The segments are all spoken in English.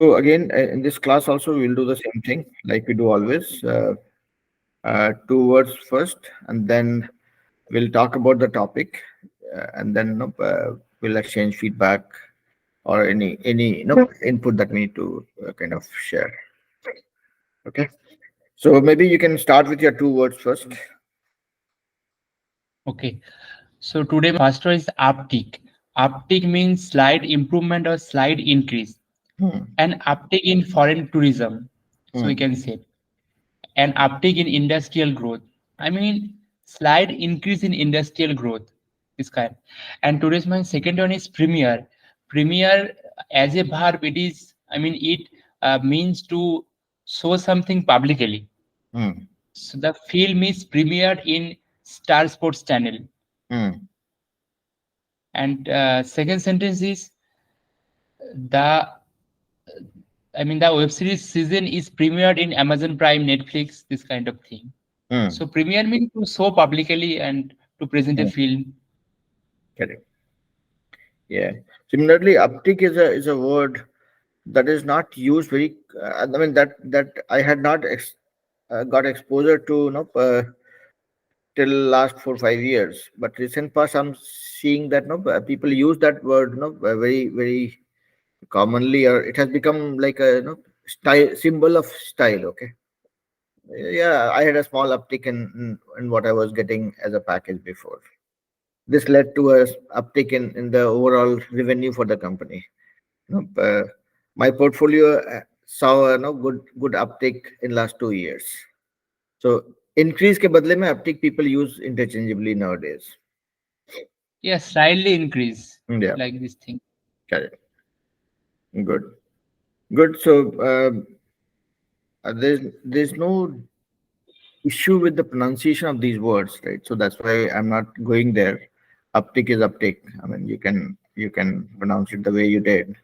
So again, in this class also we'll do the same thing like we do always. Two words first, and then we'll talk about the topic, and then we'll exchange feedback or any input that we need to kind of share. Okay. So maybe you can start with your two words first. Okay. So today my first word is uptick. Uptick means slight improvement or slight increase. Hmm. An uptick in foreign tourism. So we Hmm. can say an uptick in industrial growth. I mean slight increase in industrial growth. This kind. And today's my second one is premier. Premier as a verb it is. I mean it means to show something publicly. Hmm. So the film is premiered in Star Sports Channel. Hmm. And second sentence is the the web series season is premiered in Amazon Prime, Netflix, this kind of thing. Hmm. So premiere means to show publicly and to present a Hmm. film. Correct. Yeah. Similarly, uptick is a word that is not used very. I mean that I had not got exposure to till last 4 5 years, but recent past I'm seeing that people use that word very very commonly, or it has become like a style symbol of style. Okay. Yeah, I had a small uptick in what I was getting as a package before. This led to a uptick in the overall revenue for the company. My portfolio saw a good uptick in last 2 years. So increase के बदले में uptick people use interchangeably nowadays. Yeah, slightly increase Yeah, like this thing. correct. Good, good. So there's no issue with the pronunciation of these words, right? So that's why I'm not going there. Uptick is uptick. I mean, you can pronounce it the way you did,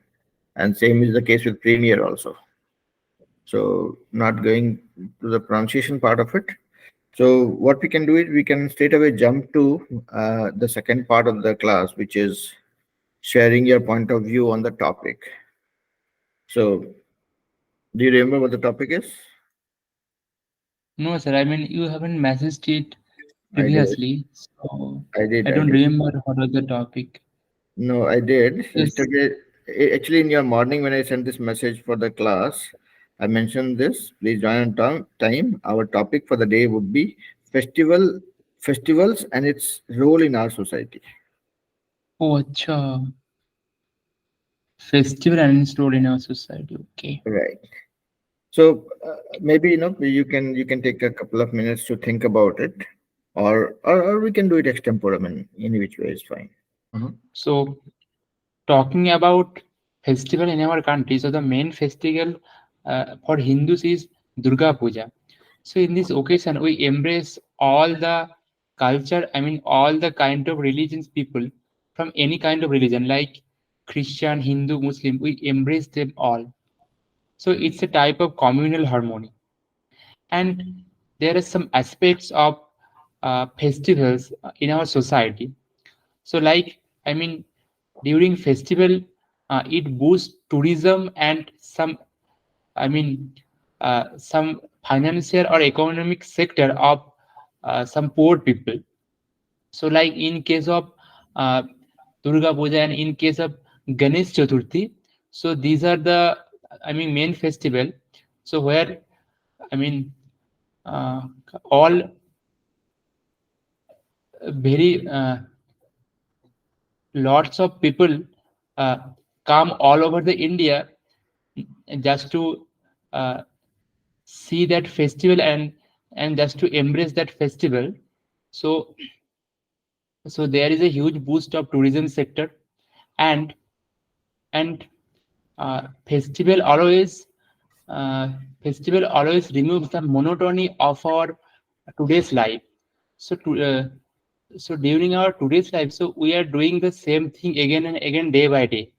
and same is the case with Premier also. So not going to the pronunciation part of it. So what we can do is we can straight away jump to the second part of the class, which is sharing your point of view on the topic. So do you remember what the topic is? No, sir. I mean, you haven't messaged it I did. previously, so I did. I I don't did. remember what was the topic. No, I did. Yes. Yesterday, actually, in your morning when I sent this message for the class, I mentioned this. Please join on time. Our topic for the day would be festivals and its role in our society. Oh, acha. Festival and its role in our society. Okay. Right. So maybe you can take a couple of minutes to think about it, or we can do it extempore. I mean, any which way is fine. Mhm. So talking about festival in our country, so the main festival for Hindus is Durga Puja. So in this occasion, we embrace all the culture, I mean all the kind of religions people from any kind of religion like Christian, Hindu, Muslim, we embrace them all. So it's a type of communal harmony. And there are some aspects of festivals in our society. So like, I mean, during festival, it boosts tourism and I mean, some financial or economic sector of some poor people. So, like in case of uh, Durga Puja and in case of Ganesh Chaturthi, so these are the, I mean, main festival. So where, I mean, uh, all very lots of people uh, come all over the India just to uh, see that festival and just to embrace that festival. So there is a huge boost of tourism sector and and festival always uh, festival always removes the monotony of our today's life. So so during our today's life, so we are doing the same thing again and again day by day.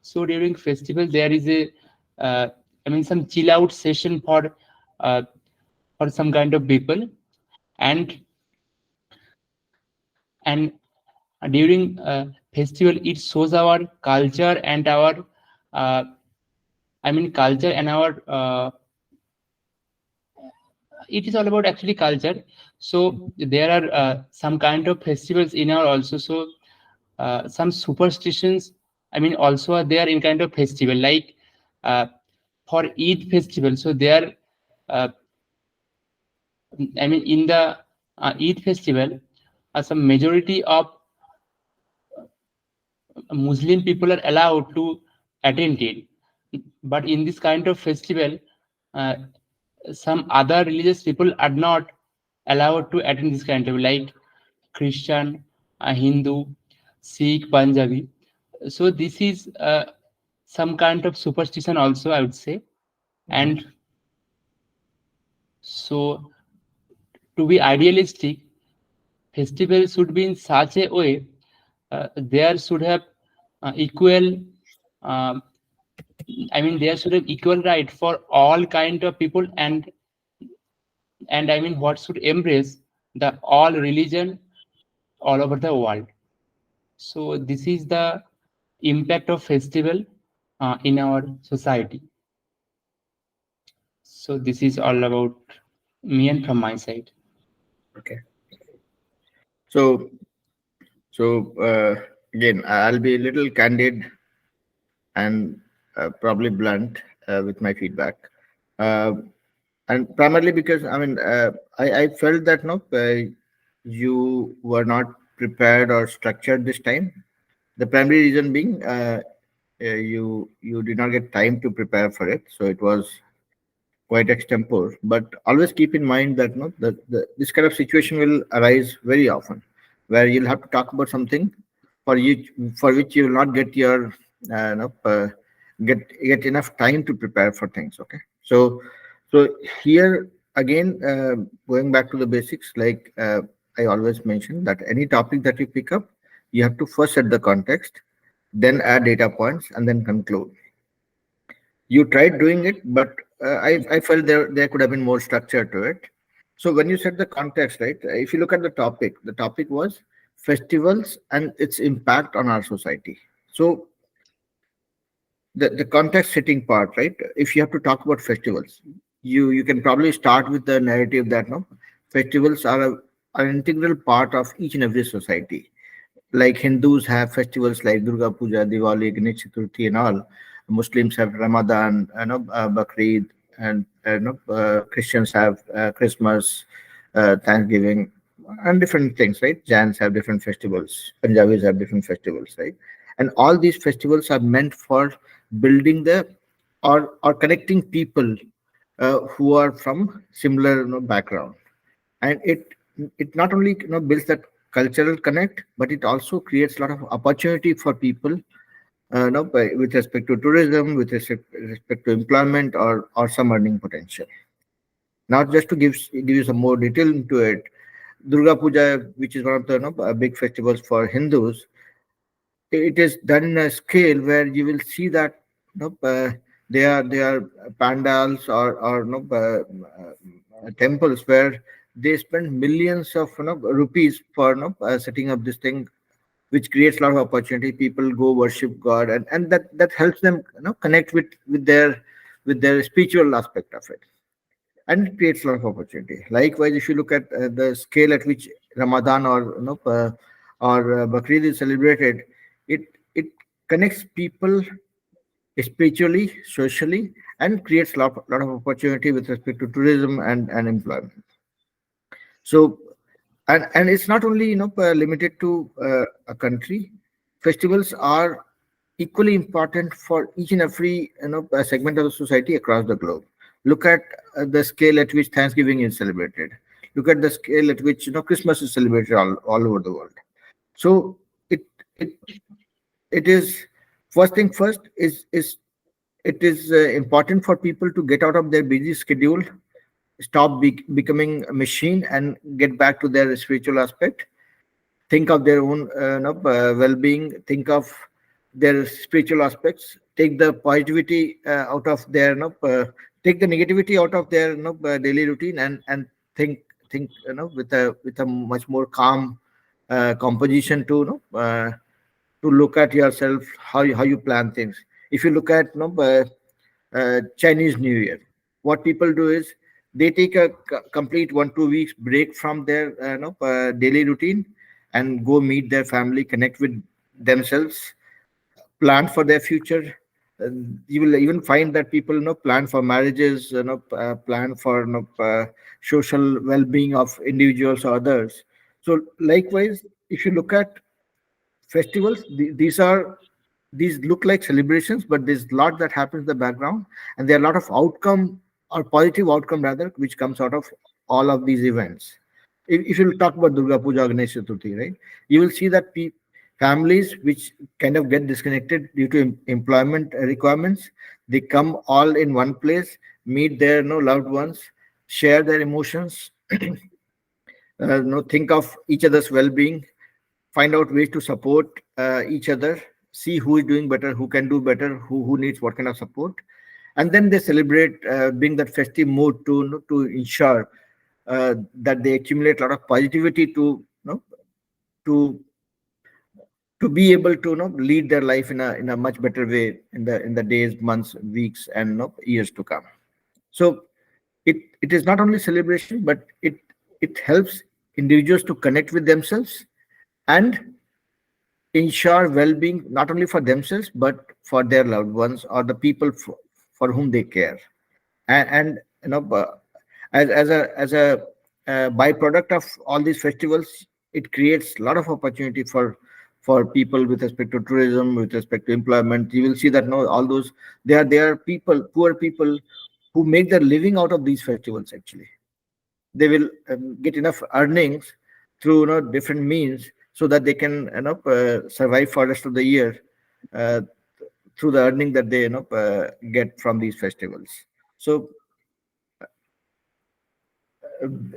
So during festival there is a I mean some chill out session uh, for some kind of people. And and during festival it shows our culture and our uh, I mean, culture and our it is all about actually culture. So there are some kind of festivals in our also. So some superstitions, I mean, also are there in kind of festival, like uh, for Eid festival. So there, uh, I mean, in the Eid festival, some majority of Muslim people are allowed to attend it. But in this kind of festival, uh, some other religious people are not allowed to attend this kind of, like Christian, Hindu, Sikh, Punjabi. So this is some kind of superstition also, I would say. And so to be idealistic, festival should be in such a way there should have equal um, I mean, there should have equal right for all kind of people, and I mean, what should embrace the all religion all over the world. So this is the impact of festival in our society. So this is all about me and from my side. Okay. So, again, I'll be a little candid and probably blunt with my feedback. Uh, and primarily because I felt that no, you were not prepared or structured this time. The primary reason being you did not get time to prepare for it, so it was quite extempore. But always keep in mind that no, this kind of situation will arise very often, where you'll have to talk about something for which you will not get your get enough time to prepare for things. Okay, so here again, going back to the basics, like I always mention that any topic that you pick up, you have to first set the context, then add data points, and then conclude. You tried doing it, but I felt there could have been more structure to it. So when you set the context, right? If you look at the topic was festivals and its impact on our society. So the context setting part, right? If you have to talk about festivals, you can probably start with the narrative that no, festivals are an integral part of each and every society. Like Hindus have festivals like Durga Puja, Diwali, Ganesh Chaturthi, and all. Muslims have Ramadan, Bakrid, and Christians have Christmas, Thanksgiving, and different things, right? Jains have different festivals, Punjabis have different festivals, right? And all these festivals are meant for building the or connecting people who are from similar background, and it not only builds that cultural connect, but it also creates a lot of opportunity for people with respect to tourism, with respect to employment, or some earning potential. Not just to give you some more detail into it, Durga Puja, which is one of the big festivals for Hindus, it is done in a scale where you will see that they are pandals or temples where they spend millions of rupees for setting up this thing, which creates a lot of opportunity. People go worship God, and that helps them connect with their spiritual aspect of it, and it creates a lot of opportunity. Likewise, if you look at the scale at which Ramadan or Bakrid is celebrated, it connects people spiritually, socially, and creates lot of opportunity with respect to tourism and employment. So, and it's not only limited to a country. Festivals are equally important for each and every segment of the society across the globe. Look at the scale at which Thanksgiving is celebrated. Look at the scale at which Christmas is celebrated all over the world. So it it is first thing first is it is important for people to get out of their busy schedule, stop becoming a machine, and get back to their spiritual aspect. Think of their own well-being, think of their spiritual aspects, take the positivity out of their take the negativity out of their daily routine, and think with a much more calm composition to look at yourself, how you plan things. If you look at Chinese New Year. What people do is they take a complete 1 2 weeks break from their daily routine and go meet their family, connect with themselves, plan for their future. You will even find that people plan for marriages, plan for social well-being of individuals or others. So likewise, if you look at festivals, these look like celebrations, but there's a lot that happens in the background, and there are a lot of outcome or positive outcome rather, which comes out of all of these events. If you talk about Durga Puja, Ganesh Chaturthi, right, you will see that families which kind of get disconnected due to employment requirements, they come all in one place, meet their loved ones, share their emotions, think of each other's well-being, find out ways to support each other, see who is doing better, who can do better, who needs what kind of support, and then they celebrate, bring that festive mood to ensure that they accumulate a lot of positivity to to be able to lead their life in a much better way in the days, months, weeks, and years to come. So it is not only celebration, but it helps individuals to connect with themselves and ensure well-being not only for themselves but for their loved ones or the people for whom they care. And as a byproduct of all these festivals, it creates a lot of opportunity for people with respect to tourism, with respect to employment. You will see that all those, there are people, poor people, who make their living out of these festivals. Actually, they will get enough earnings through different means so that they can survive for the rest of the year uh, through the earning that they get from these festivals. So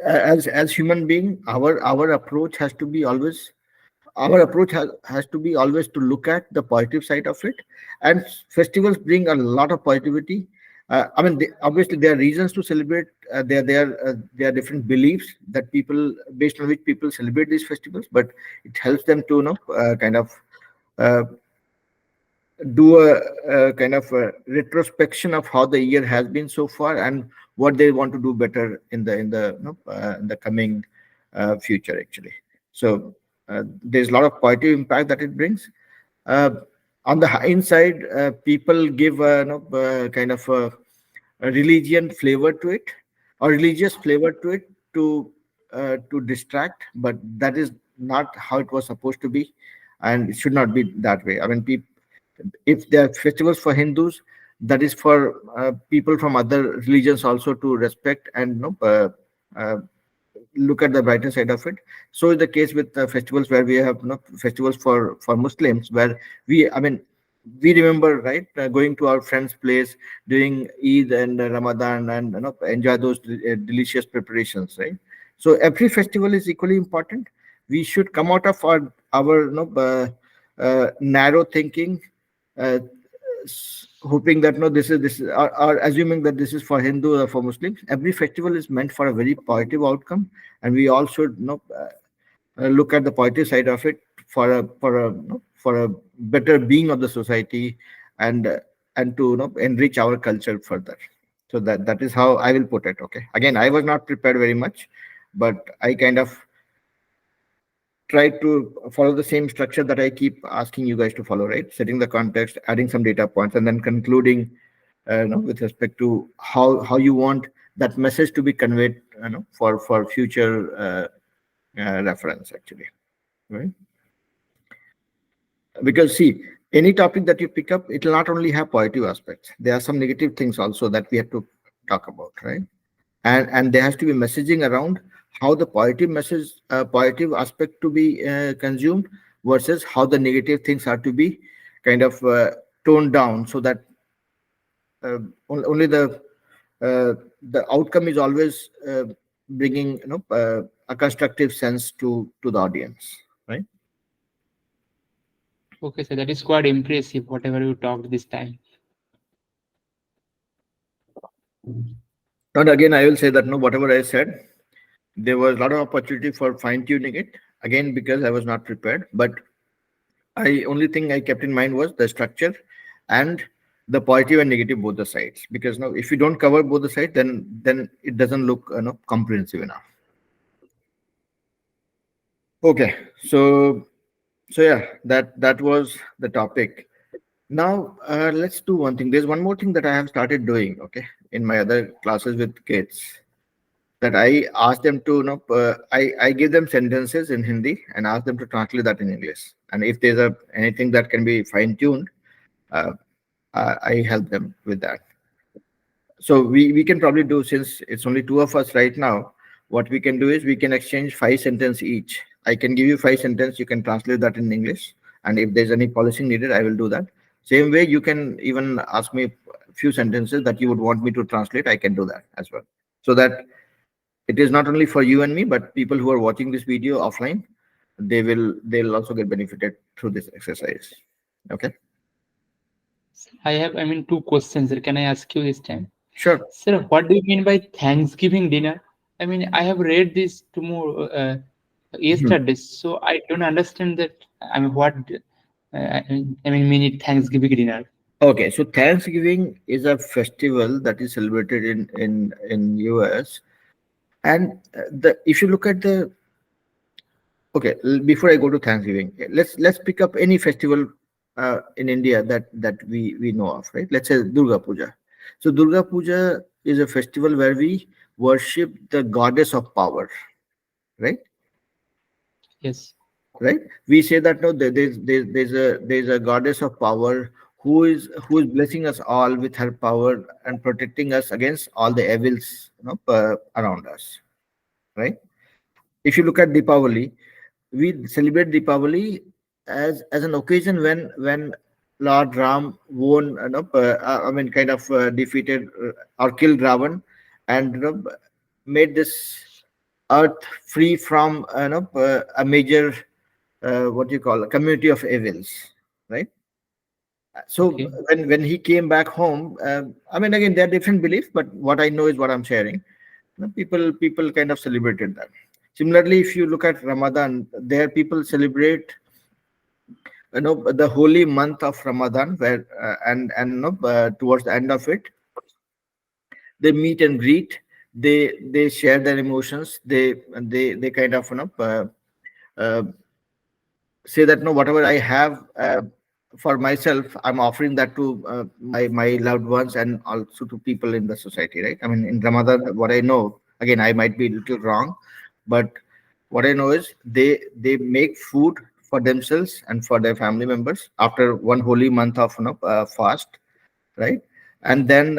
as human being, our approach has to be always, has to be always to look at the positive side of it. And festivals bring a lot of positivity. I mean, obviously there are reasons to celebrate. There are different beliefs that people, based on which people celebrate these festivals, but it helps them to kind of uh, do a kind of a retrospection of how the year has been so far and what they want to do better in the coming future, actually. So there's a lot of positive impact that it brings. uh, on the inside, people give kind of a religion flavor to it, or religious flavor to it, to distract, but that is not how it was supposed to be, and it should not be that way. I mean, if there are festivals for Hindus, that is for people from other religions also to respect and uh, look at the brighter side of it. So is the case with festivals where we have festivals for Muslims, where I mean, we remember, right, going to our friend's place during Eid and Ramadan, and enjoy those delicious preparations, right? So every festival is equally important. We should come out of our narrow thinking, uh, hoping that no, this is, or assuming that this is for Hindu or for Muslims. Every festival is meant for a very positive outcome, and we all should look at the positive side of it for a better being of the society, and and to enrich our culture further. So that is how I will put it. Okay. Again, I was not prepared very much, but I kind of try to follow the same structure that I keep asking you guys to follow, right? Setting the context, adding some data points, and then concluding with respect to how you want that message to be conveyed, for future reference, actually, right? Because see, any topic that you pick up, it will not only have positive aspects. There are some negative things also that we have to talk about, right? And there has to be messaging around how the positive message, positive aspect to be consumed versus how the negative things are to be kind of toned down, so that uh, only the outcome is always bringing a constructive sense to the audience, right? Okay, so that is quite impressive, whatever you talked this time. And again, I will say that no, whatever I said, there was a lot of opportunity for fine tuning it. Again, because I was not prepared, but I only thing I kept in mind was the structure and the positive and negative both the sides, because now if you don't cover both the sides, then it doesn't look comprehensive enough. Okay, so yeah, that was the topic. Now let's do one thing. There's one more thing that I have started doing, okay, in my other classes with kids, that I ask them to, I give them sentences in Hindi and ask them to translate that in English. And if there's anything that can be fine tuned, uh, I help them with that. So we can probably do, since it's only two of us right now, what we can do is we can exchange 5 sentences each. I can give you 5 sentences, you can translate that in English, and if there's any polishing needed, I will do that. Same way, you can even ask me a few sentences that you would want me to translate. I can do that as well, so that it is not only for you and me, but people who are watching this video offline, they'll also get benefited through this exercise. Okay. I have, two questions. Sir. Can I ask you this time? Sure. Sir, what do you mean by Thanksgiving dinner? I have read this tomorrow, yesterday, so I don't understand that. What mean it Thanksgiving dinner? Okay, so Thanksgiving is a festival that is celebrated in US, and the if you look at the okay, before I go to Thanksgiving, let's pick up any festival in India that we know of, right? Let's say Durga Puja. So Durga Puja is a festival where we worship the goddess of power, right? Yes. Right, we say that no, there's a goddess of power who is blessing us all with her power and protecting us against all the evils, around us, right? If you look at Deepavali, we celebrate Deepavali as an occasion when Lord Ram won, kind of defeated or killed Ravan, and made this earth free from a major what you call a community of evils, right? So Okay. when he came back home, again, there are different beliefs, but what I know is what I'm sharing. People kind of celebrated that. Similarly, if you look at Ramadan, there people celebrate the holy month of Ramadan, where towards the end of it, they meet and greet. They share their emotions. They kind of uh, say that no, whatever I have for myself, I'm offering that to my loved ones and also to people in the society, right? In Ramadan, what I know, again, I might be a little wrong, but what I know is they make food for themselves and for their family members after one holy month of fast, right? And then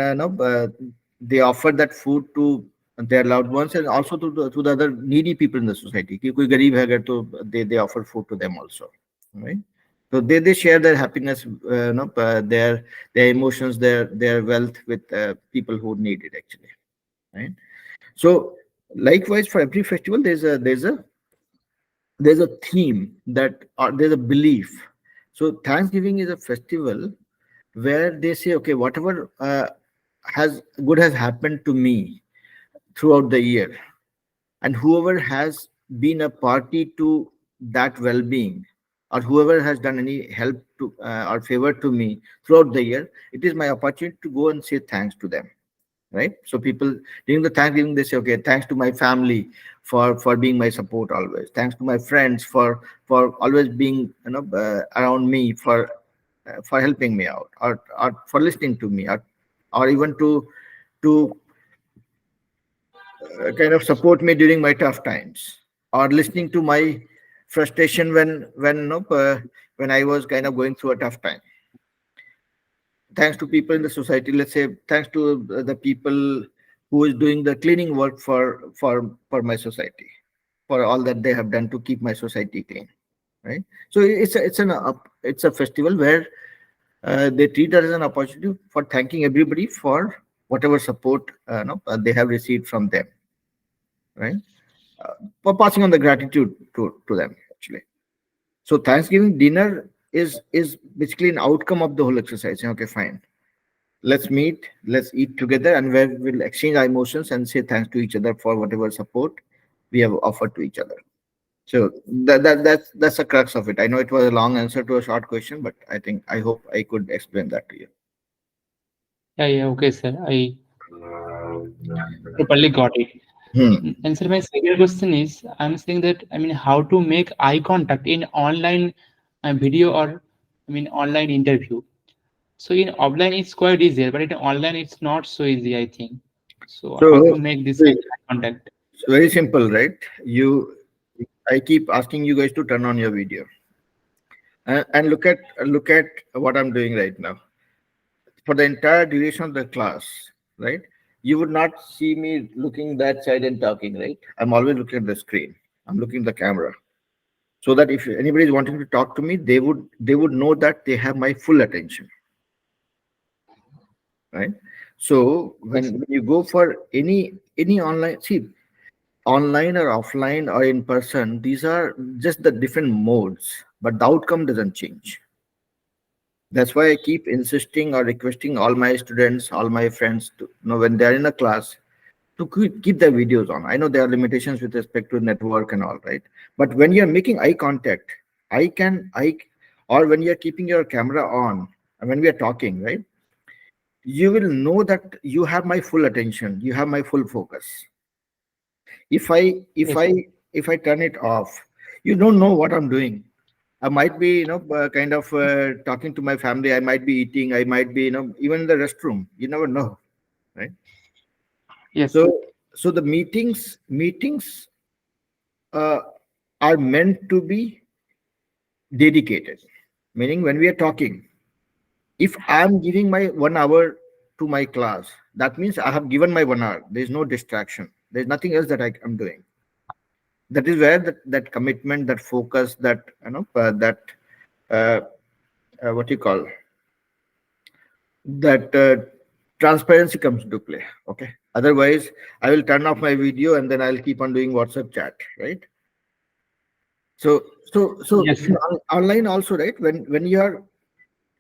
they offer that food to their loved ones and also to the other needy people in the society. कि कोई गरीब है अगर तो they offer food to them also, right? So they share their happiness, their emotions, their wealth with people who need it actually, right? So likewise for every festival, there's a theme that, or there's a belief. So Thanksgiving is a festival where they say, okay, whatever has happened to me throughout the year, and whoever has been a party to that well-being, or whoever has done any help to or favor to me throughout the year, it is my opportunity to go and say thanks to them, right? So people during the Thanksgiving, they say, okay, thanks to my family for being my support always, thanks to my friends for always being around me, for helping me out, or for listening to me, or even to kind of support me during my tough times, or listening to my frustration when I was kind of going through a tough time. Thanks to people in the society, let's say thanks to the people who is doing the cleaning work for my society, for all that they have done to keep my society clean, right? So it's a festival where they treat it as an opportunity for thanking everybody for whatever support they have received from them, right? For passing on the gratitude to them actually. So Thanksgiving dinner is basically an outcome of the whole exercise. Okay, fine. Let's meet, let's eat together, and where we'll exchange our emotions and say thanks to each other for whatever support we have offered to each other. So that's the crux of it. I know it was a long answer to a short question, but I hope I could explain that to you. Yeah, okay, sir. I properly got it. And sir, my second question is, I'm saying that, I mean, how to make eye contact in online video, or I mean online interview. So in offline it's quite easier, but in online it's not so easy, I think. So how So to make this see, eye contact? it's very simple, right? I keep asking you guys to turn on your video and look at what I'm doing right now. For the entire duration of the class, right? You would not see me looking that side and talking, right? I'm always looking at the screen. I'm looking at the camera, so that if anybody is wanting to talk to me, they would know that they have my full attention, right? So Yes. when you go for any online, see, online or offline or in person, these are just the different modes, but the outcome doesn't change. That's why I keep insisting or requesting all my students, all my friends to, when they're in a class, to keep their videos on. I know there are limitations with respect to network and all, right? But when you're making eye contact, or when you're keeping your camera on, and when we are talking, right? You will know that you have my full attention, you have my full focus. If I if Yes. I if I turn it off, you don't know what I'm doing. I might be, kind of talking to my family. I might be eating. I might be, even in the restroom. You never know, right? Yes. So the meetings uh, are meant to be dedicated. Meaning, when we are talking, if I'm giving my 1 hour to my class, that means I have given my 1 hour. There's no distraction. There's nothing else that I'm doing. That is where that commitment, that focus, that that uh, what you call that transparency comes into play. Okay. Otherwise, I will turn off my video and then I'll keep on doing WhatsApp chat, right? So Yes, in sir. online also, right? When you are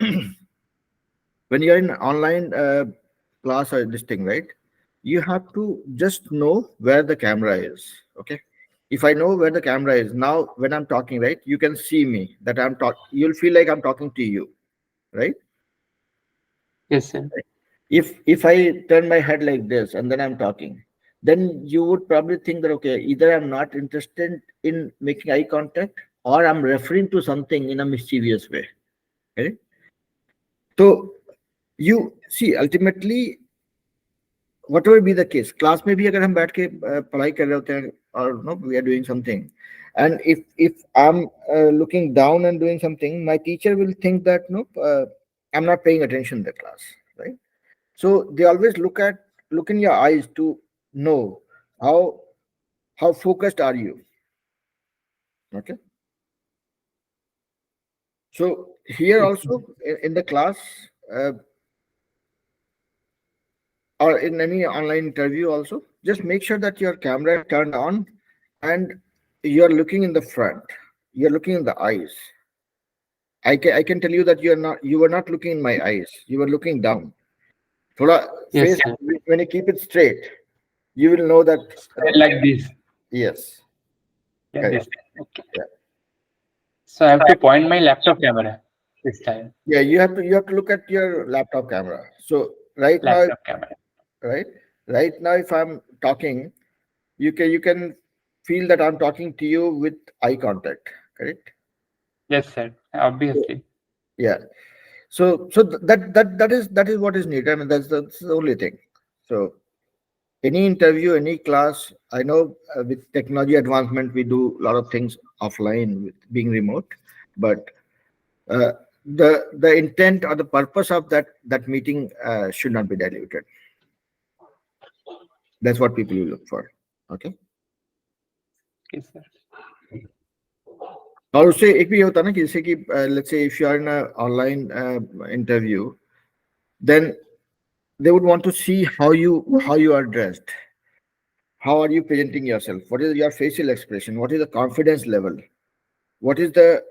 when you're in online class or this thing, right? You have to just know where the camera is. Okay. If I know where the camera is now, when I'm talking, right, you can see me that I'm talking. You'll feel like I'm talking to you, right? Yes, sir. If I turn my head like this and then I'm talking, then you would probably think that, okay, either I'm not interested in making eye contact, or I'm referring to something in a mischievous way. Okay. So you see, ultimately, whatever be the case, class में भी अगर हम बैठ के पढ़ाई कर रहे होते हैं, or no, we are doing something, and if I'm looking down and doing something, my teacher will think that, no, I'm not paying attention in the class, right? So they always look in your eyes to know how focused are you. Okay. So here Yes. also, in the class, uh, or in any online interview also, just make sure that your camera is turned on and you're looking in the front, you're looking in the eyes. I can tell you that you were not looking in my eyes, you were looking down. Thoda Yes, face, sir. when you keep it straight, you will know that, Like this. yes, Like correct. this. Okay. Yeah. So I have to point my laptop camera this time. Yeah, you have to look at your laptop camera. So right now, Laptop camera. right, right now, if I'm talking, you can feel that I'm talking to you with eye contact, correct? Yes, sir. So, Obviously. yeah. So that is what is needed. I mean, that's the only thing. So any interview, any class, I know with technology advancement, we do a lot of things offline with being remote, but uh, the intent or the purpose of that meeting should not be diluted. That's what people will look for. Okay. Yes, sir. और उससे एक भी ये होता है ना कि जैसे कि let's say if you are in a online interview, then they would want to see how you are dressed, how are you presenting yourself, what is your facial expression, what is the confidence level, what is the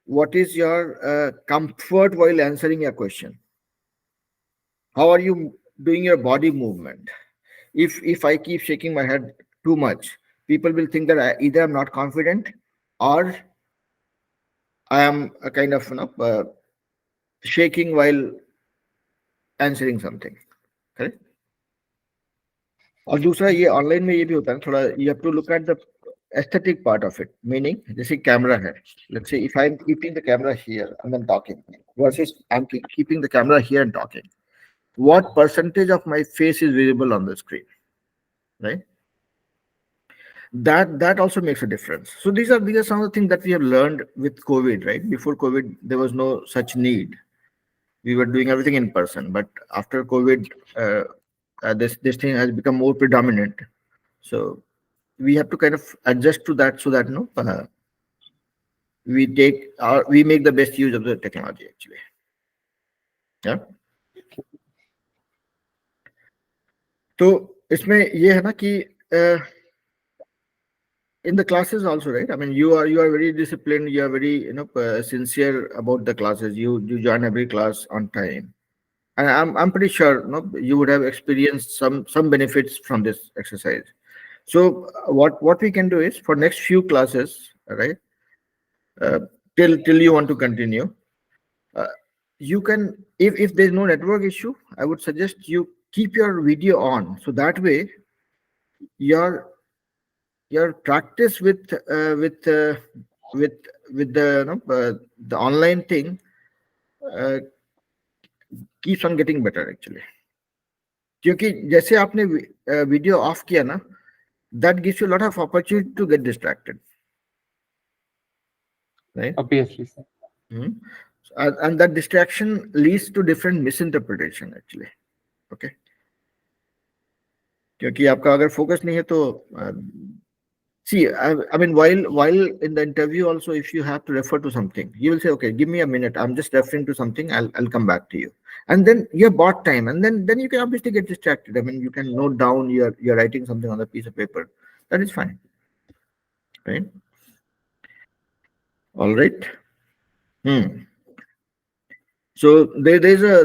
what is your comfort while answering your question, how are you doing your body movement. If I keep shaking my head too much, people will think that either I'm not confident, or I am a kind of shaking while answering something, correct? और दूसरा ये online में ये भी होता है थोड़ा, you have to look at the aesthetic part of it, meaning जैसे कैमरा है, let's say if I'm keeping the camera here and then talking versus I'm keeping the camera here and talking, what percentage of my face is visible on the screen, right? That also makes a difference. So these are some of the things that we have learned with COVID, right? Before COVID there was no such need, we were doing everything in person, but after COVID this thing has become more predominant, so we have to kind of adjust to that so that we make the best use of the technology actually. Yeah. तो इसमें ये है ना कि in the classes also, right? I mean, you are very disciplined, you are very sincere about the classes, you join every class on time, and I'm pretty sure you would have experienced some benefits from this exercise. So what we can do is for next few classes, right, till you want to continue, you can, if there's no network issue, I would suggest you keep your video on, so that way your practice with the the online thing keeps on getting better actually. क्योंकि जैसे आपने video of किया ना, that gives you a lot of opportunity to get distracted, right? Obviously, sir. And that distraction leads to different misinterpretation actually. Okay, क्योंकि आपका अगर focus नहीं है तो see, I mean, while in the interview also, if you have to refer to something, you will say, okay, give me a minute, I'm just referring to something, I'll come back to you, and then you have bought time, and then you can obviously get distracted. I mean, you can note down, you're writing something on a piece of paper, that is fine, right? All right. So there's a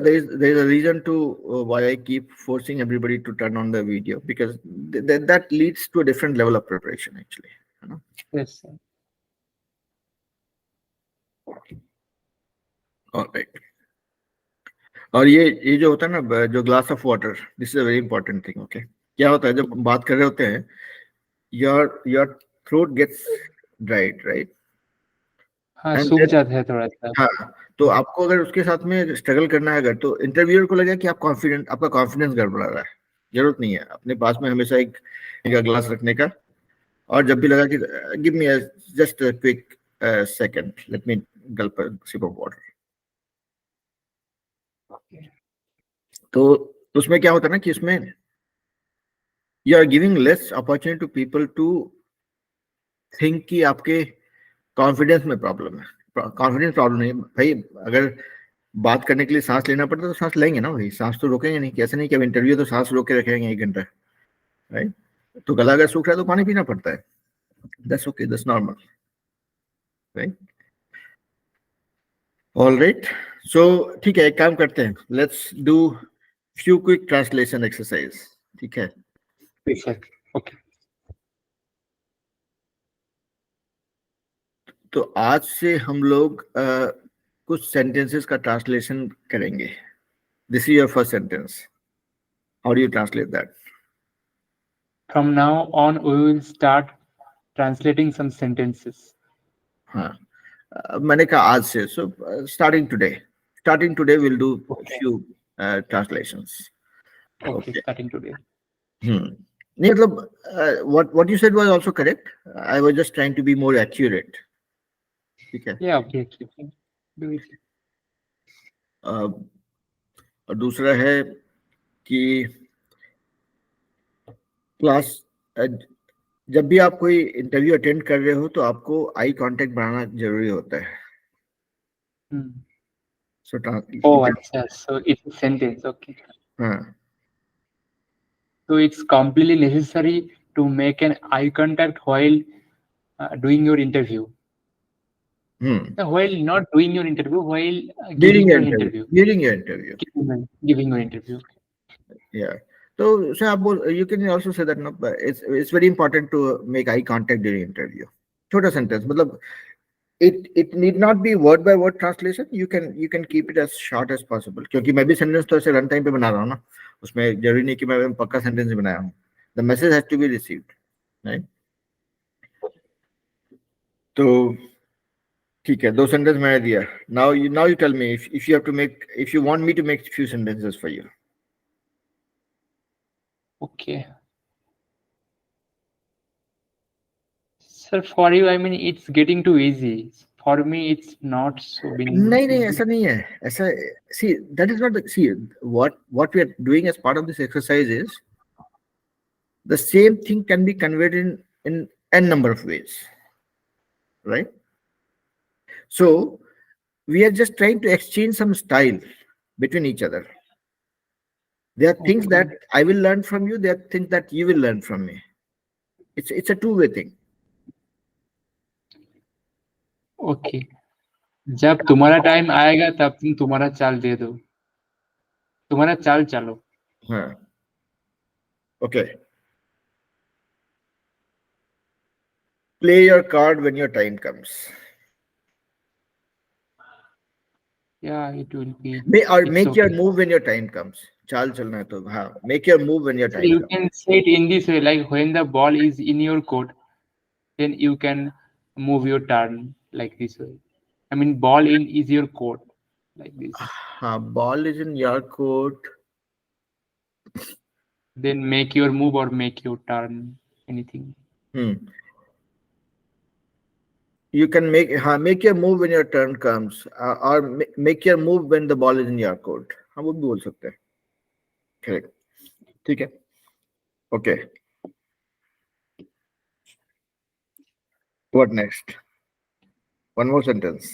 reason to why I keep forcing everybody to turn on the video, because that leads to a different level of preparation actually. Yes, sir. All right. और ये जो होता है ना, जो glass of water, this is a very important thing. Okay, क्या होता है जब बात कर रहे होते हैं, your throat gets dried, right? हाँ, सूख जाता है थोड़ा सा. हाँ, तो आपको अगर उसके साथ में स्ट्रगल करना है, अगर तो इंटरव्यूअर को लगे कि आप कॉन्फिडेंट, आपका कॉन्फिडेंस गड़बड़ा रहा है, जरूरत नहीं है. अपने पास में हमेशा एक ग्लास रखने का, और जब भी लगा कि give me just a quick second, let me gulp a sip of water. तो उसमें क्या होता है ना कि इसमें you are giving less opportunity to people to think कि आपके कॉन्फिडेंस में प्रॉब्लम है. कॉन्फिडेंस प्रॉब्लम नहीं भाई, अगर बात करने के लिए सांस लेना पड़ता है तो सांस लेंगे ना भाई, सांस तो रोकेंगे नहीं. कैसे नहीं कि अब इंटरव्यू तो सांस रोक के रखेंगे 1 घंटा, राइट? तो गला अगर सूख रहा है तो पानी पीना पड़ता है, that's okay, that's normal, right? All right, so ठीक है, एक काम करते हैं, let's do few quick translation exercise. ठीक है? ओके. तो आज से हम लोग कुछ सेंटेंसेस का ट्रांसलेशन करेंगे. This is your first sentence. How do you translate that? From now on, we will start translating some sentences. हाँ, मैंने कहा आज से, सो starting today we'll do a few translations. Okay, starting today. नहीं, मतलब what you said was also correct. I was just trying to be more accurate. ठीक है? Yeah, obviously. Do it. और दूसरा है कि क्लास, जब भी आप कोई इंटरव्यू अटेंड कर रहे हो तो आपको आई कांटेक्ट बनाना जरूरी होता है. अच्छा, so it's a sentence. Okay. हाँ. So it's completely necessary to make an eye contact while doing your interview. While not doing your interview, while giving your interview. During your interview. Giving your interview. Yeah. So you can also say that it's very important to make eye contact during interview. छोटा sentence, मतलब it need not be word by word translation. You can keep it as short as possible, क्योंकि मैं भी sentence तो ऐसे run time पे बना रहा हूँ ना, उसमें जरूरी नहीं कि मैं पक्का सेंटेंस बनाया हूँ. The message has to be received, right? तो ठीक है, 2 सेंटेंस मैंने दिया. Now you tell me if you want me to make few sentences for you. Okay. Sir, for you, I mean, it's getting too easy. For me, it's not so been नहीं easy. ऐसा नहीं है. ऐसा, see, that is not the, see, what we are doing as part of this exercise is the same thing can be conveyed in n number of ways, right? So we are just trying to exchange some style between each other. There are things Okay. that I will learn from you, there are things that you will learn from me. It's a two-way thing. Okay. जब तुम्हारा time आएगा तब तुम तुम्हारा चाल दे दो, तुम्हारा चाल चलो. हाँ. Okay. Play your card when your time comes. Yeah, it will be. Or It's make your okay. move when your time comes. चाल चलना है तो हाँ, make your move when your So time you comes. can say it in this way, like when the ball is in your court, then you can move your turn like this way. I mean, ball in is your court, like this. हाँ, ball is in your court. Then make your move or make your turn, anything. You can make your move when your turn comes, or make your move when the ball is in your court. हम वो भी बोल सकते हैं. Correct. ठीक है. Okay. What next? One more sentence.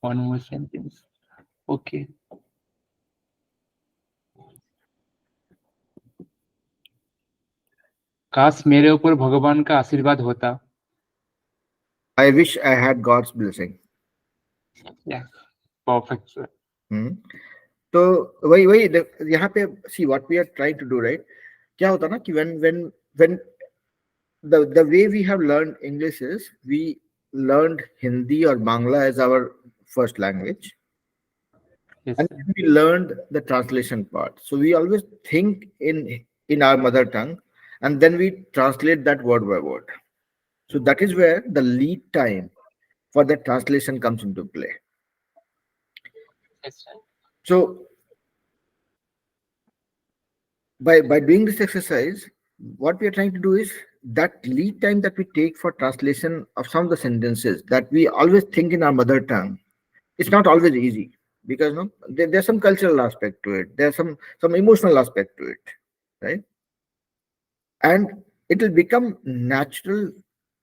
One more sentence. Okay. काश मेरे ऊपर भगवान का आशीर्वाद होता. I wish I had God's blessing. Yeah, perfect, sir. तो वही यहाँ पे see what we are trying to do, right? क्या होता ना कि when the way we have learned English is we learned Hindi or Bangla as our first language. Yes, And sir. we learned the translation part. So we always think in our mother tongue, and then we translate that word by word. So that is where the lead time for the translation comes into play. Yes, sir. So by doing this exercise, what we are trying to do is that lead time that we take for translation of some of the sentences that we always think in our mother tongue, it's not always easy, because no, there's some cultural aspect to it, there's some emotional aspect to it, right? And it will become natural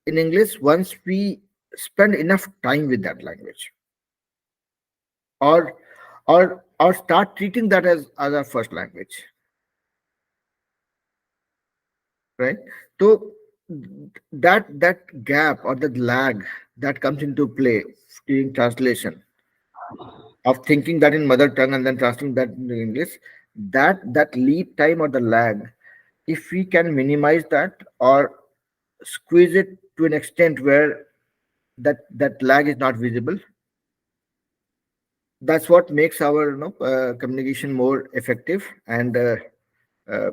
in English once we spend enough time with that language, or start treating that as our first language, right? So that gap or that lag that comes into play during translation of thinking that in mother tongue and then translating that into English, that lead time or the lag, if we can minimize that or squeeze it to an extent where that lag is not visible, that's what makes our communication more effective and uh,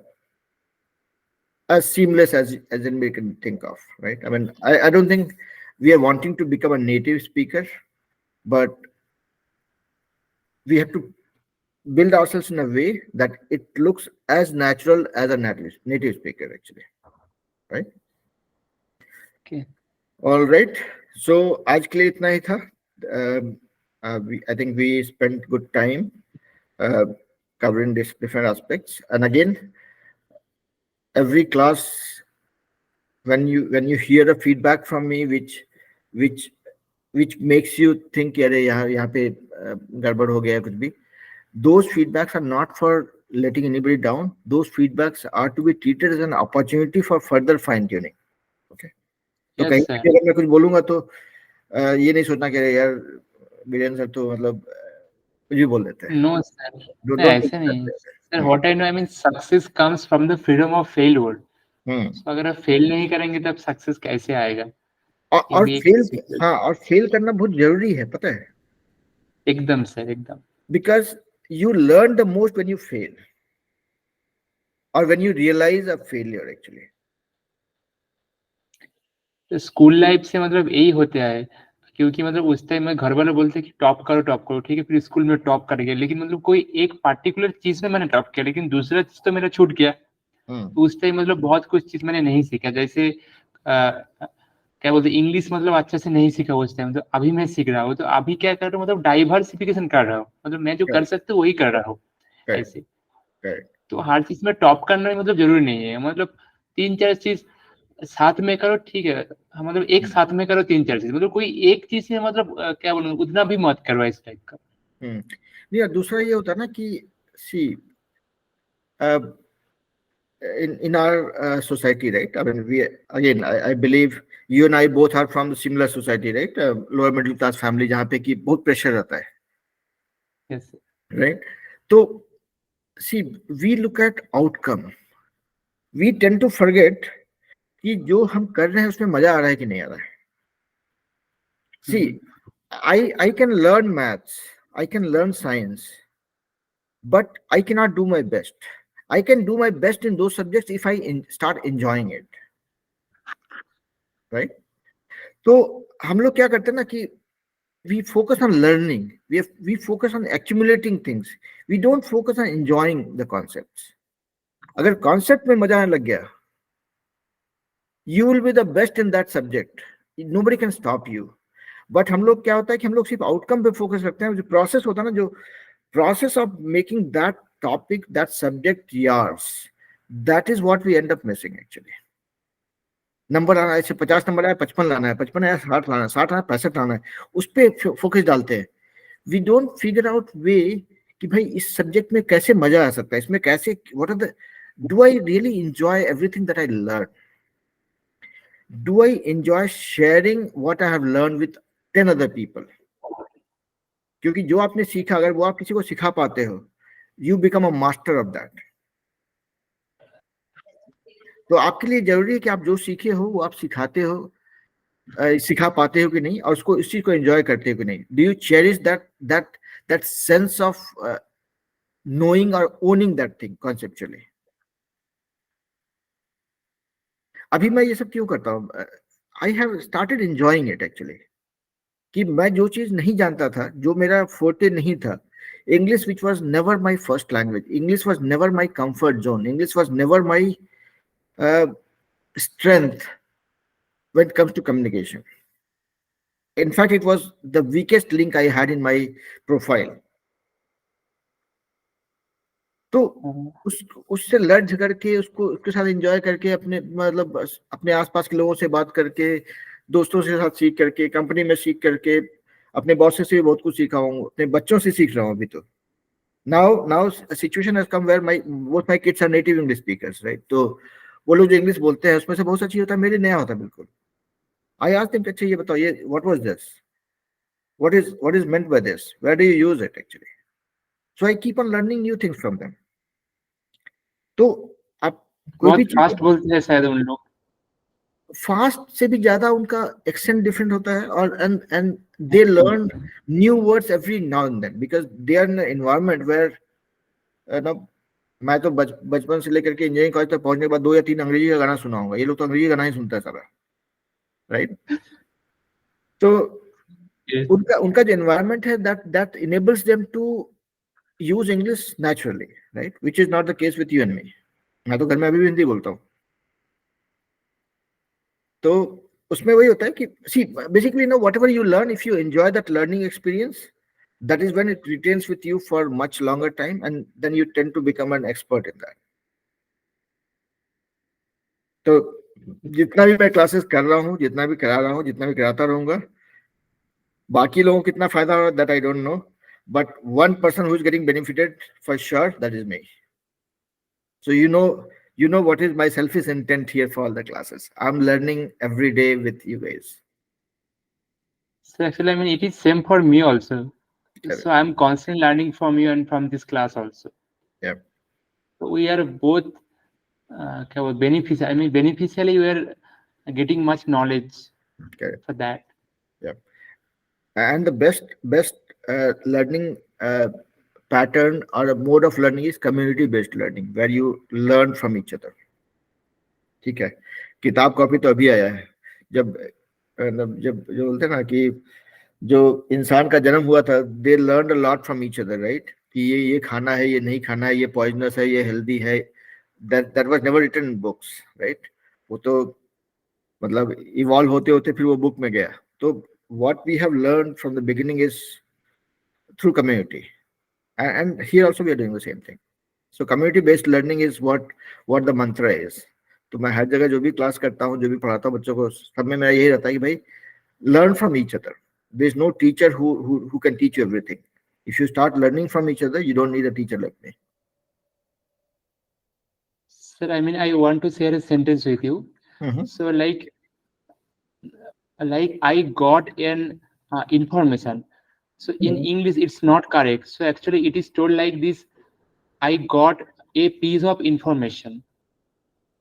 as seamless as we can think of, right? I mean, I don't think we are wanting to become a native speaker, but we have to build ourselves in a way that it looks as natural as a native speaker, actually, right? Okay. All right. So आज के लिए इतना ही था. I think we spent good time covering these different aspects. And again, every class, when you hear a feedback from me which makes you think अरे यहाँ पे गड़बड़ हो गया कुछ भी, those feedbacks are not for letting anybody down. Those feedbacks are to be treated as an opportunity for further fine tuning. Okay. तो Yes, कहीं sir. भी अगर मैं कुछ बोलूंगा तो ये नहीं सोचना कि अरे यार बीरेन सर तो मतलब कुछ भी बोल देते हैं. No, sir. Don't नहीं, take ऐसे it that नहीं. way. Sir, what I know, I mean, success comes from the freedom of failure. Hmm. So अगर आप फेल नहीं करेंगे तब सक्सेस कैसे आएगा? और It फेल, makes हाँ, और फेल करना बहुत जरूरी है, पता है, एकदम सर एकदम। Because you learn the most when you fail or when you realise a failure actually. तो स्कूल लाइफ से मतलब यही होते आए, क्योंकि मतलब उस टाइम में घर वाले बोलते कि टॉप करो, ठीक है, फिर स्कूल में टॉप कर गया, लेकिन मतलब कोई एक पार्टिकुलर चीज में मैंने टॉप किया, लेकिन दूसरा चीज तो मेरा छूट गया। तो उस टाइम मतलब बहुत कुछ चीज मैंने नहीं सीखा, जैसे क्या बोलते इंग्लिश मतलब अच्छे से नहीं सीखा उस टाइम, तो अभी मैं सीख रहा हूँ, तो अभी क्या कर रहा हूँ, मतलब डाइवर्सिफिकेशन कर रहा हूँ, मतलब मैं जो कर सकता हूँ वही कर रहा हूँ करेक्ट, ऐसे। करेक्ट। तो हर चीज में टॉप करना ही मतलब जरूरी नहीं है, मतलब 3-4 चीज साथ में करो ठीक है, मतलब एक साथ में करो 3-4 चीज, मतलब कोई एक चीज से मतलब क्या बोलूं उतना भी मत करो इस टाइप का। नहीं, और दूसरा ये होता है ना कि सी in our society, right? I mean, we again, I believe you and I both are from the similar society, right? Lower middle class family, जहाँ पे कि बहुत pressure रहता है, Yes. right? तो see, we look at outcome. We tend to forget कि जो हम कर रहे हैं उसमें मजा आ रहा है कि नहीं आ रहा है. See, I can learn maths, I can learn science, but I cannot do my best. I can do my best in those subjects if I start enjoying it, right? तो हम लोग क्या करते हैं ना कि we focus on learning, we focus on accumulating things, we don't focus on enjoying the concepts. अगर concept में मजा आने लग गया, you will be the best in that subject, nobody can stop you. But हम लोग क्या होता है कि हम लोग सिर्फ आउटकम पे फोकस रखते हैं, जो प्रोसेस होता है ना, जो process of making that topic, that subject यार्स, that is what we end up missing actually. Number आना है, ऐसे 50 नंबर आया, 55 लाना है, 55 आया 60 लाना है, 60 आया 65 लाना है, उस पर फोकस डालते हैं. We don't figure out way कि भाई इस सब्जेक्ट में कैसे मजा आ सकता है, इसमें कैसे, what are the, do I really enjoy everything that I learn, do I enjoy sharing what I have learn with 10 other people. क्योंकि जो आपने सीखा, अगर वो आप किसी को सिखा पाते हो, you become a master of that. तो आपके लिए जरूरी है कि आप जो सीखे हो वो आप सिखाते हो, सिखा पाते हो कि नहीं, और उसको, इस चीज को एंजॉय करते हो कि नहीं. Do you cherish that sense of knowing or owning that thing conceptually. अभी मैं ये सब क्यों करता हूँ? I have started enjoying it actually. कि मैं जो चीज नहीं जानता था, जो मेरा फोर्टे नहीं था, English which was never my first language, English was never my comfort zone, English was never my strength when it comes to communication. In fact, it was the weakest link I had in my profile. तो उससे लड़ झगड़ के, उसको उसके साथ enjoy करके, अपने मतलब अपने आसपास के लोगों से बात करके, दोस्तों से साथ सीख करके, कंपनी में सीख करके, अपने बॉस से भी बहुत कुछ सीखा हूँ, अपने बच्चों से सीख रहा हूँ अभी. तो now situation has come where my both my kids are native English speakers, right? तो वो लोग जो इंग्लिश बोलते हैं उसमें से बहुत सा चीज होता है मेरे नया होता है बिल्कुल. आई आस्क्ड देम, अच्छा ये बताओ, ये what was this, what is meant by this, where do you use it actually? So I keep on learning new things from them. तो आप कोई भी बहुत चीज, फास्ट बोलते हैं शायद उन लोग। फास्ट से भी ज्यादा उनका एक्सेंट डिफरेंट होता है, और and they learn new words every now and then, because they are in environment where ना. मैं तो बचपन से लेकर के इंजीनियरिंग कॉलेज तक पहुंचने के बाद 2 या 3 अंग्रेजी का गाना सुना होगा. ये लोग तो अंग्रेजी गाना ही सुनता है सारा, राइट? तो Yes. उनका उनका जो एनवायरनमेंट है, that enables them to use English naturally, right? Which is not the case with you and me. मैं तो घर में अभी भी हिंदी बोलता हूँ. तो उसमें वही होता है कि see basically no, whatever you learn, if you enjoy that learning experience, that is when it retains with you for much longer time, and then you tend to become an expert in that. तो जितना भी मैं classes कर रहा हूँ, जितना भी करा रहा हूँ, जितना भी कराता रहूंगा, बाकी लोगों को कितना फायदा हो रहा है that I don't know, but one person who is getting benefited for sure, that is me. So you know what is my selfish intent here for all the classes. I'm learning every day with you guys. So actually, I mean, it is same for me also. Correct. So I'm constantly learning from you and from this class also. Yeah. So we are both beneficial. I mean, beneficially, we are getting much knowledge. Correct. for that. And the best learning pattern or a mode of learning is community based learning, where you learn from each other. ठीक है, किताब copy तो अभी आया है। जब जब जो बोलते हैं ना कि जो इंसान का जन्म हुआ था, they learn a lot from each other, right? कि ये खाना है, ये नहीं खाना है, ये पॉइजनस है, ये हेल्दी है। That was never written in books, right? वो तो मतलब इवॉल्व होते होते फिर वो बुक में गया। तो what we have learned from the beginning is through community, and here also we are doing the same thing. So community based learning is what the mantra is. तो मैं हर जगह जो भी क्लास करता हूँ, जो भी पढ़ाता हूँ बच्चों को, सब में मेरा यही रहता है कि भाई learn from each other. There is no teacher who can teach you everything. If you start learning from each other, you don't need a teacher like me. Sir, I mean, I want to share a sentence with you. Mhm. So like I got an information. So in Mhm. English, it's not correct. So actually, it is told like this: I got a piece of information.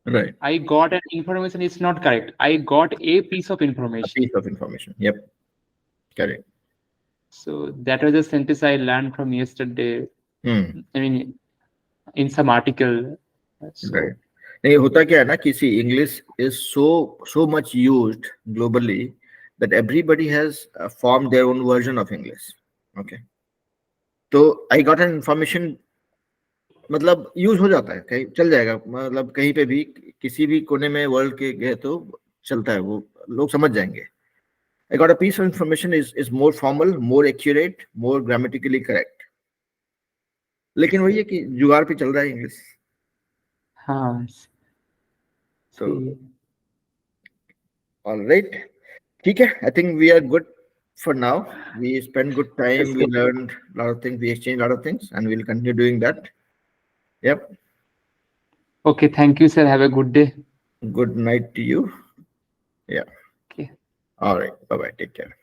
Right. I got an information. It's not correct. I got a piece of A information. piece of information. Yep. Correct. So that was a sentence I learned from yesterday. Hmm. I mean, in some article. So Right. नहीं, होता क्या है ना कि see, English is so much used globally that everybody has formed their own version of English. Okay. तो I got an information मतलब use हो जाता है, कहीं चल जाएगा, मतलब कहीं पे भी किसी भी कोने में वर्ल्ड के गए तो चलता है, वो लोग समझ जाएंगे। I got a piece of information is more formal, more accurate, more grammatically correct. लेकिन वही है कि जुगाड़ पे चल रहा है इंग्लिश। हाँ. तो See. ऑलराइट, ठीक है, I think we are good for now. We spent good time, Yes, we sir. learned a lot of things, we exchanged a lot of things, and we'll continue doing that. Yep. Okay, thank you, sir. Have a good day. Good night to you. Yeah. Okay. All right. Bye bye. Take care.